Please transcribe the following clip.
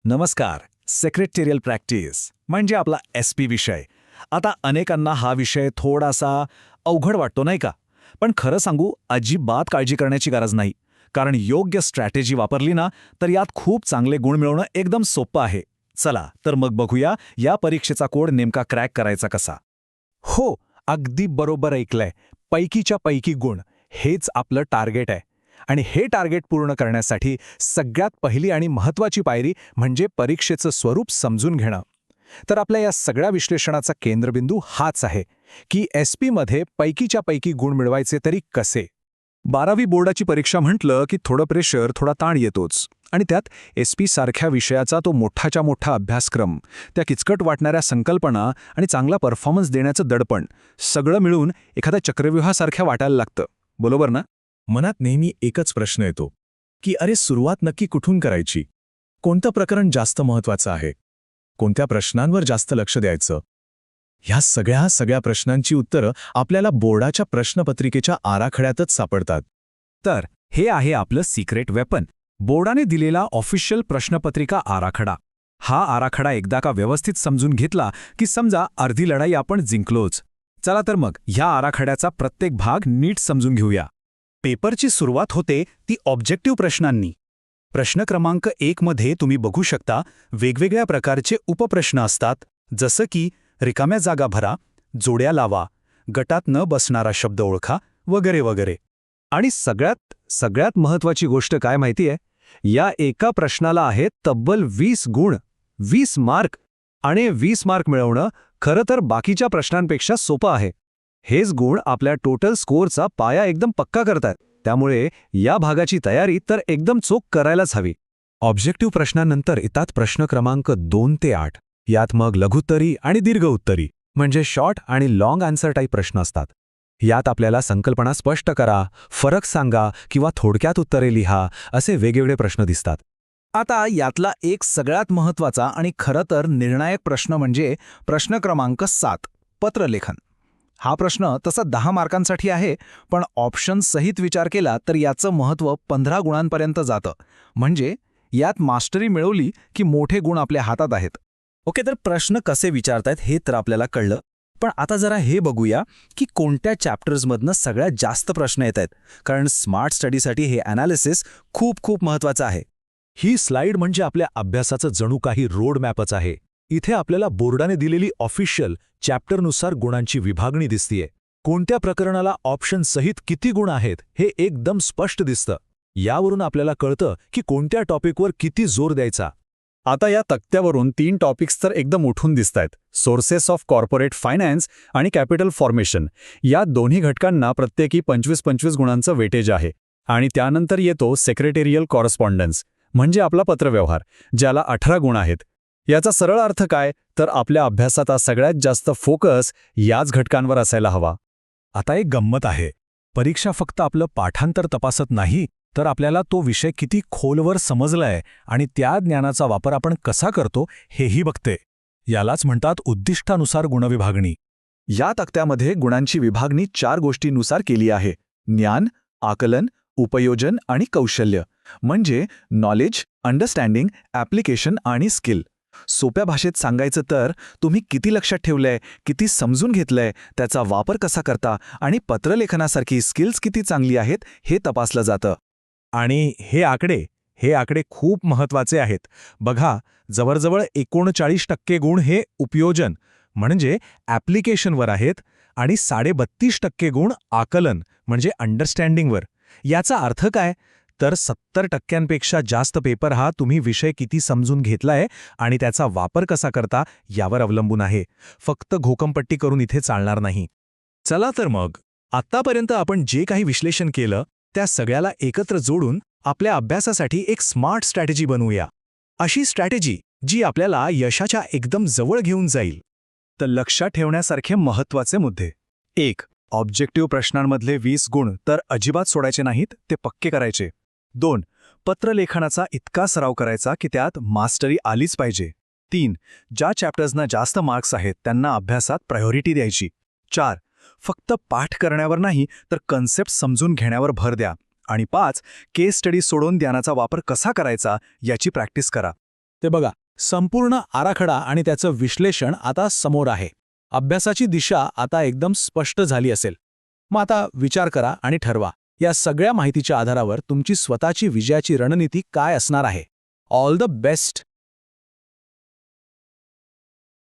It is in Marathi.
नमस्कार. सेक्रेटेरियल प्रॅक्टिस म्हणजे आपला SP विषय. आता अनेकांना हा विषय थोडासा अवघड वाटतो नाही का? पण खरं सांगू अजिबात काळजी करण्याची गरज नाही. कारण योग्य स्ट्रॅटेजी वापरली ना तर यात खूप चांगले गुण मिळवणं एकदम सोपं आहे. चला तर मग बघूया या परीक्षेचा कोड नेमका क्रॅक करायचा कसा. हो, अगदी बरोबर ऐकलंय. पैकीच्या पैकी गुण हेच आपलं टार्गेट आहे. आणि हे टार्गेट पूर्ण करण्यासाठी सगळ्यात पहिली आणि महत्त्वाची पायरी म्हणजे परीक्षेचं स्वरूप समजून घेणं. तर आपल्या या सगळ्या विश्लेषणाचा केंद्रबिंदू हाच आहे की SP मध्ये पैकीच्या पैकी गुण मिळवायचे तरी कसे. 12वी बोर्डाची परीक्षा म्हटलं की थोडं प्रेशर, थोडा ताण येतोच. आणि त्यात SP सारख्या विषयाचा तो मोठाच्या मोठा अभ्यासक्रम, त्या किचकट वाटणाऱ्या संकल्पना आणि चांगला परफॉर्मन्स देण्याचं दडपण सगळं मिळून एखाद्या चक्रव्यूहासारख्या वाटायला लागतं. बरोबर ना? मनात नेहमी एकच प्रश्न येतो की अरे सुरुवात नक्की कुठून करायची? कोणतं प्रकरण जास्त महत्त्वाचं आहे? कोणत्या प्रश्नांवर जास्त लक्ष द्यायचं? ह्या सगळ्या प्रश्नांची उत्तरं आपल्याला बोर्डाच्या प्रश्नपत्रिकेच्या आराखड्यातच सापडतात. तर हे आहे आपलं सिक्रेट वेपन, बोर्डाने दिलेला ऑफिशियल प्रश्नपत्रिका आराखडा. हा आराखडा एकदा का व्यवस्थित समजून घेतला की समजा अर्धी लढाई आपण जिंकलोच. चला तर मग ह्या आराखड्याचा प्रत्येक भाग नीट समजून घेऊया. पेपरची सुरुवात होते ती ऑब्जेक्टिव्ह प्रश्नांनी. प्रश्न क्रमांक 1 मध्ये तुम्ही बघू शकता वेगवेगळ्या प्रकारचे उपप्रश्न असतात, जसं की रिकाम्या जागा भरा, जोड्या लावा, गटात न बसणारा शब्द ओळखा वगैरे वगैरे. आणि सगळ्यात महत्त्वाची गोष्ट काय माहितीये? या एका प्रश्नाला आहेत तब्बल 20 गुण, 20 मार्क. आणि 20 मार्क मिळवणं खरं तर बाकीच्या प्रश्नांपेक्षा सोपं आहे. हेच गुण आपल्या टोटल स्कोअरचा पाया एकदम पक्का करतात. त्यामुळे या भागाची तयारी तर एकदम चोख करायलाच हवी. ऑब्जेक्टिव्ह प्रश्नानंतर येतात प्रश्न क्रमांक 2 ते 8. यात मग लघुत्तरी आणि दीर्घ उत्तरी म्हणजे शॉर्ट आणि लॉंग आन्सर टाईप प्रश्न असतात. यात आपल्याला संकल्पना स्पष्ट करा, फरक सांगा किंवा थोडक्यात उत्तरे लिहा असे वेगवेगळे प्रश्न दिसतात. आता यातला एक सगळ्यात महत्त्वाचा आणि खरं तर निर्णायक प्रश्न म्हणजे प्रश्न क्रमांक 7, पत्रलेखन. हा प्रश्न तसा 10 मार्कांसाठी आहे, पण ऑप्शन सहित विचार केला तर याचं महत्त्व 15 गुणांपर्यंत जातं. म्हणजे यात मास्टरी मिळवली की मोठे गुण आपल्या हातात आहेत. ओके, तर प्रश्न कसे विचारतायत हे तर आपल्याला कळलं. पण आता जरा हे बघूया की कोणत्या चॅप्टर्समधनं सगळ्यात जास्त प्रश्न येत आहेत. कारण स्मार्ट स्टडीसाठी हे ॲनालिसिस खूप महत्त्वाचं आहे. ही स्लाइड म्हणजे आपल्या अभ्यासाचं जणू काही रोड मॅपच आहे. इथे आपल्याला बोर्डाने दिलेली ऑफिशियल चॅप्टरनुसार गुणांची विभागणी दिसतीये. कोणत्या प्रकरणाला ऑप्शन सहित किती गुण आहेत हे एकदम स्पष्ट दिसतं. यावरून आपल्याला कळतं की कोणत्या टॉपिकवर किती जोर द्यायचा. आता या तक्त्यावरून 3 टॉपिक्स तर एकदम उठून दिसतायत: सोर्सेस ऑफ कॉर्पोरेट फायनान्स आणि कॅपिटल फॉर्मेशन. या दोन्ही घटकांना प्रत्येकी 25-25 गुणांचं वेटेज आहे. आणि त्यानंतर येतो सेक्रेटेरियल कॉरस्पॉन्डन्स म्हणजे आपला पत्रव्यवहार, ज्याला 18 गुण आहेत. याचा सरळ अर्थ काय, तर आपल्या अभ्यासाचा सगळ्यात जास्त फोकस याच घटकांवर असायला हवा. आता एक गंमत आहे. परीक्षा फक्त आपलं पाठांतर तपासत नाही, तर आपल्याला तो विषय किती खोलवर समजलाय आणि त्या ज्ञानाचा वापर आपण कसा करतो हेही बघते. यालाच म्हणतात उद्दिष्टानुसार गुणविभागणी. या तक्त्यामध्ये गुणांची विभागणी 4 गोष्टींनुसार केली आहे: ज्ञान, आकलन, उपयोजन आणि कौशल्य. म्हणजे नॉलेज, अंडरस्टँडिंग, ॲप्लिकेशन आणि स्किल. सोप्या भाषेत सांगायचं तर तुम्ही किती लक्षात ठेवलंय, किती समजून घेतलंय, त्याचा वापर कसा करता आणि पत्रलेखनासारखी स्किल्स किती चांगली आहेत हे तपासलं जातं. आणि हे आकडे खूप महत्त्वाचे आहेत. बघा, जवळजवळ 39% गुण हे उपयोजन म्हणजे ॲप्लिकेशनवर आहेत आणि 32.5% गुण आकलन म्हणजे अंडरस्टँडिंगवर. याचा अर्थ काय, तर 70% जास्त पेपर हा तुम्ही विषय किती समजून घेतलाय आणि त्याचा वापर कसा करता यावर अवलंबून आहे. फक्त घोकंपट्टी करून इथे चालणार नाही. चला तर मग आत्तापर्यंत आपण जे काही विश्लेषण केलं त्या सगळ्याला एकत्र जोडून आपल्या अभ्यासासाठी एक स्मार्ट स्ट्रॅटेजी बनवूया. अशी स्ट्रॅटेजी जी आपल्याला यशाच्या एकदम जवळ घेऊन जाईल. तर लक्षात ठेवण्यासारखे महत्त्वाचे मुद्दे: 1. ऑब्जेक्टिव्ह प्रश्नांमधले 20 गुण तर अजिबात सोडायचे नाहीत, ते पक्के करायचे. 2. पत्रलेखनाचा इतका सराव करायचा की त्यात मास्टरी आलीच पाहिजे. 3. ज्या चॅप्टर्सना जास्त मार्क्स आहेत त्यांना अभ्यासात प्रायोरिटी द्यायची. 4. फक्त पाठ करण्यावर नाही तर कन्सेप्ट समजून घेण्यावर भर द्या. आणि 5. केस स्टडी सोडून ज्ञानाचा वापर कसा करायचा याची प्रॅक्टिस करा. ते बघा, संपूर्ण आराखडा आणि त्याचं विश्लेषण आता समोर आहे. अभ्यासाची दिशा आता एकदम स्पष्ट झाली असेल. मग आता विचार करा आणि ठरवा, या सगळ्या माहितीच्या आधारावर तुमची स्वतःची विजयाची रणनीती काय असणार आहे. All the best.